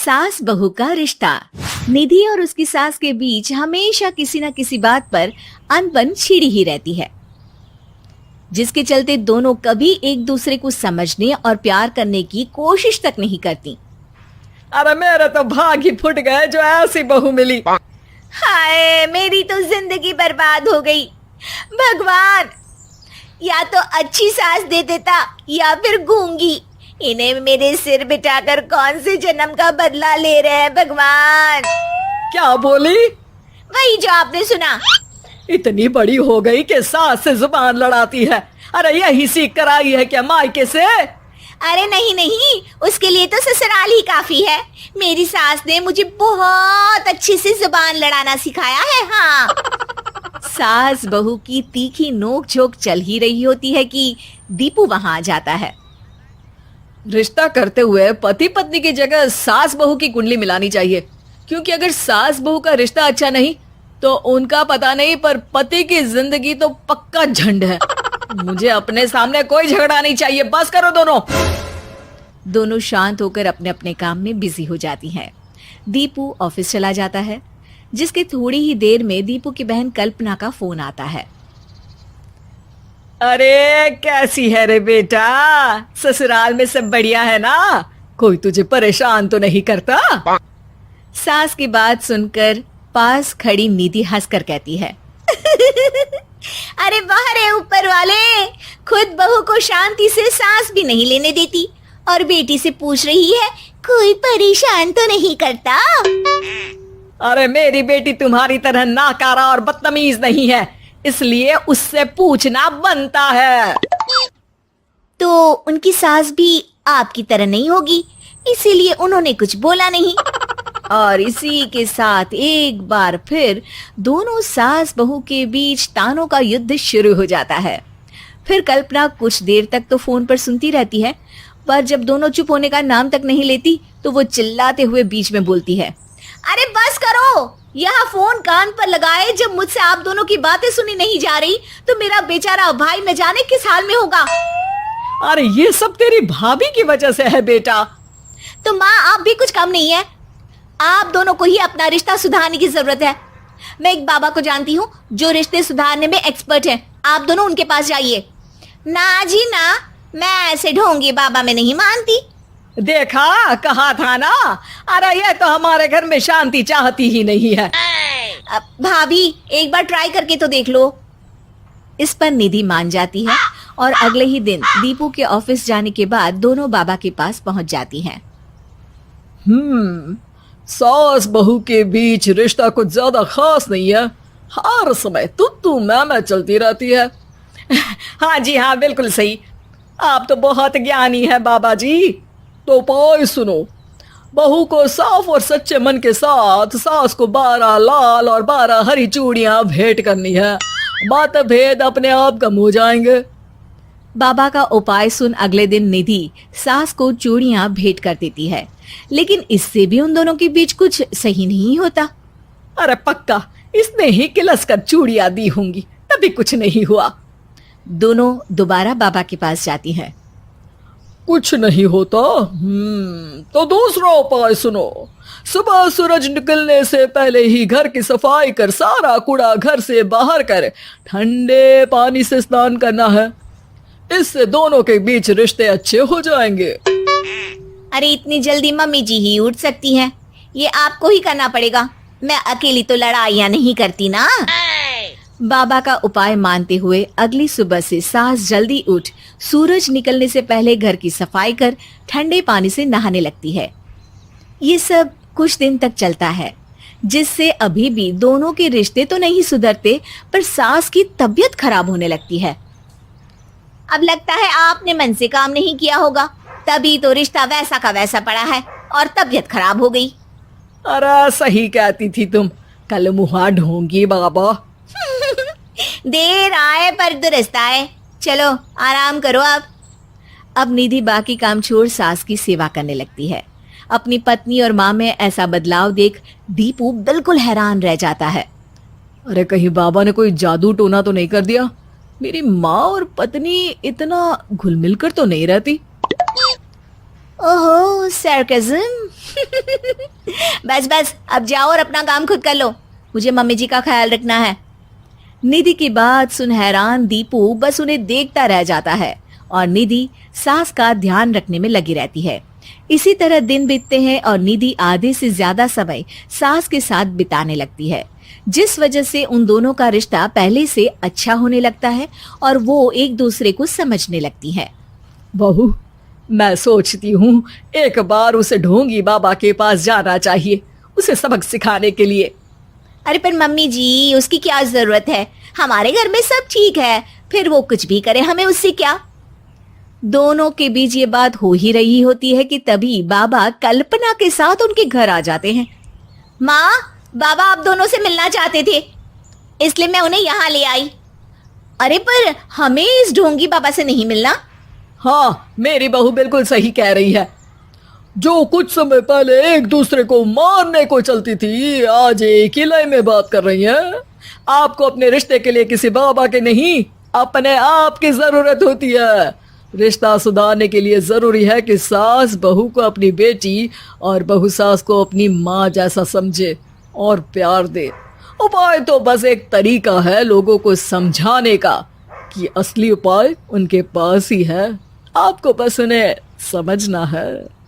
सास बहू का रिश्ता। निधि और उसकी सास के बीच हमेशा किसी न किसी बात पर अनबन छिड़ी ही रहती है, जिसके चलते दोनों कभी एक दूसरे को समझने और प्यार करने की कोशिश तक नहीं करती। अरे मेरे तो भाग ही फुट गए जो ऐसी बहू मिली। हाय, मेरी तो जिंदगी बर्बाद हो गई। भगवान, या तो अच्छी सास दे देता या फिर गूंगी। इन्हें मेरे सिर बिठाकर कौन से जन्म का बदला ले रहे हैं भगवान। क्या बोली? वही जो आपने सुना। इतनी बड़ी हो गई कि सास से जुबान लड़ाती है। अरे यही सीख कर आई है क्या मायके से? अरे नहीं नहीं, उसके लिए तो ससुराल ही काफी है। मेरी सास ने मुझे बहुत अच्छे से जुबान लड़ाना सिखाया है। हाँ। सास बहू की तीखी नोक झोंक चल ही रही होती है कि दीपू वहां आ जाता है। रिश्ता करते हुए पति पत्नी की जगह सास बहू की कुंडली मिलानी चाहिए, क्योंकि अगर सास बहू का रिश्ता अच्छा नहीं तो उनका पता नहीं, पर पति की जिंदगी तो पक्का झंड है। मुझे अपने सामने कोई झगड़ा नहीं चाहिए। बस करो दोनों। दोनों शांत होकर अपने अपने काम में बिजी हो जाती हैं। दीपू ऑफिस चला जाता है, जिसके थोड़ी ही देर में दीपू की बहन कल्पना का फोन आता है। अरे कैसी है रे बेटा? ससुराल में सब बढ़िया है ना? कोई तुझे परेशान तो नहीं करता? सास की बात सुनकर पास खड़ी निधि हंसकर कहती है, अरे वाह रे ऊपर वाले, खुद बहू को शांति से सांस भी नहीं लेने देती और बेटी से पूछ रही है कोई परेशान तो नहीं करता। अरे मेरी बेटी तुम्हारी तरह नाकारा और बदतमीज नहीं है, इसलिए उससे पूछना बनता है। तो उनकी सास भी आपकी तरह नहीं होगी, इसीलिए उन्होंने कुछ बोला नहीं। और इसी के साथ एक बार फिर दोनों सास बहू के बीच तानों का युद्ध शुरू हो जाता है। फिर कल्पना कुछ देर तक तो फोन पर सुनती रहती है, पर जब दोनों चुप होने का नाम तक नहीं लेती तो वो चिल्लाते हुए बीच में बोलती है, अरे बस करो, यह फोन कान पर लगाए जब मुझसे आप दोनों की बातें सुनी नहीं जा रही तो मेरा बेचारा भाई न जाने किस हाल में होगा। अरे ये सब तेरी भाभी की वजह से है बेटा। तो माँ, आप भी कुछ कम नहीं है। आप दोनों को ही अपना रिश्ता सुधारने की जरूरत है। मैं एक बाबा को जानती हूँ जो रिश्ते सुधारने में एक्सपर्ट हैं। आप दोनों उनके पास जाइए। ना जी ना, मैं ऐसे ढोंगी बाबा में नहीं मानती। देखा, कहा था ना। अरे ये तो हमारे घर में शांति चाहती ही नहीं है। भाभी, एक बार ट्राई करके तो देख लो। इस पर निधि मान जाती है और अगले ही दिन दीपू के ऑफिस जाने के बाद दोनों बाबा के पास पहुंच जाती हैं। सास बहू के बीच रिश्ता कुछ ज्यादा खास नहीं है। हर समय तू मैं चलती रहती है। हाँ जी हाँ, बिल्कुल सही। आप तो बहुत ज्ञानी है बाबा जी। तो उपाय सुनो। बहू को साफ और सच्चे मन के साथ सास को 12 लाल और 12 हरी चूड़ियां भेंट करनी है। मतभेद अपने आप कम हो जाएंगे। बाबा का उपाय सुन अगले दिन निधि सास को चूड़ियां भेंट कर देती है, लेकिन इससे भी उन दोनों के बीच कुछ सही नहीं होता। अरे पक्का इसने ही किलस कर चूड़ियां दी होंगी, तभी कुछ नहीं हुआ। दोनों दोबारा बाबा के पास जाती हैं। कुछ नहीं होता। तो दूसरा उपाय सुनो। सुबह सूरज निकलने से पहले ही घर की सफाई कर सारा कूड़ा घर से बाहर कर ठंडे पानी से स्नान करना है। इससे दोनों के बीच रिश्ते अच्छे हो जाएंगे। अरे इतनी जल्दी मम्मी जी ही उठ सकती हैं? ये आपको ही करना पड़ेगा। मैं अकेली तो लड़ाइयाँ नहीं करती ना। बाबा का उपाय मानते हुए अगली सुबह से सास जल्दी उठ सूरज निकलने से पहले घर की सफाई कर ठंडे पानी से नहाने लगती है। ये सब कुछ दिन तक चलता है, जिससे अभी भी दोनों के रिश्ते तो नहीं सुधरते, पर सास की तबीयत खराब होने लगती है। अब लगता है आपने मन से काम नहीं किया होगा, तभी तो रिश्ता वैसा का वैसा पड़ा है और तबीयत खराब हो गई। अरे सही कहती थी तुम। कल मुहा ढोंगी बाबा। देर आए पर दुरुस्त आए। चलो आराम करो आप। अब निधि बाकी काम छोड़ सास की सेवा करने लगती है। अपनी पत्नी और माँ में ऐसा बदलाव देख दीपू बिल्कुल हैरान रह जाता है। अरे कहीं बाबा ने कोई जादू टोना तो नहीं कर दिया? मेरी माँ और पत्नी इतना घुल मिल कर तो नहीं रहती। ओहो, सरकाज़म। बस बस अब जाओ और अपना काम खुद कर लो, मुझे मम्मी जी का ख्याल रखना है। निधि की बात सुन हैरान दीपू बस उन्हें देखता रह जाता है और निधि सास का ध्यान रखने में लगी रहती है। इसी तरह दिन बीतते हैं और निधि आधे से ज्यादा समय सास के साथ बिताने लगती है, जिस वजह से उन दोनों का रिश्ता पहले से अच्छा होने लगता है और वो एक दूसरे को समझने लगती है। बहू, मैं सोचती हूँ एक बार उसे ढोंगी बाबा के पास जाना चाहिए, उसे सबक सिखाने के लिए। अरे पर मम्मी जी, उसकी क्या जरूरत है, हमारे घर में सब ठीक है, फिर वो कुछ भी करे हमें उससे क्या। दोनों के बीच ये बात हो ही रही होती है कि तभी बाबा कल्पना के साथ उनके घर आ जाते हैं। माँ, बाबा आप दोनों से मिलना चाहते थे, इसलिए मैं उन्हें यहाँ ले आई। अरे पर हमें इस ढोंगी बाबा से नहीं मिलना। हाँ, मेरी बहू बिल्कुल सही कह रही है। जो कुछ समय पहले एक दूसरे को मारने को चलती थी, आज एक ही लय में बात कर रही है। आपको अपने रिश्ते के लिए किसी बाबा के नहीं, अपने आप की जरूरत होती है। रिश्ता सुधारने के लिए जरूरी है कि सास बहू को अपनी बेटी और बहू सास को अपनी माँ जैसा समझे और प्यार दे। उपाय तो बस एक तरीका है लोगों को समझाने का कि असली उपाय उनके पास ही है, आपको बस उन्हें समझना है।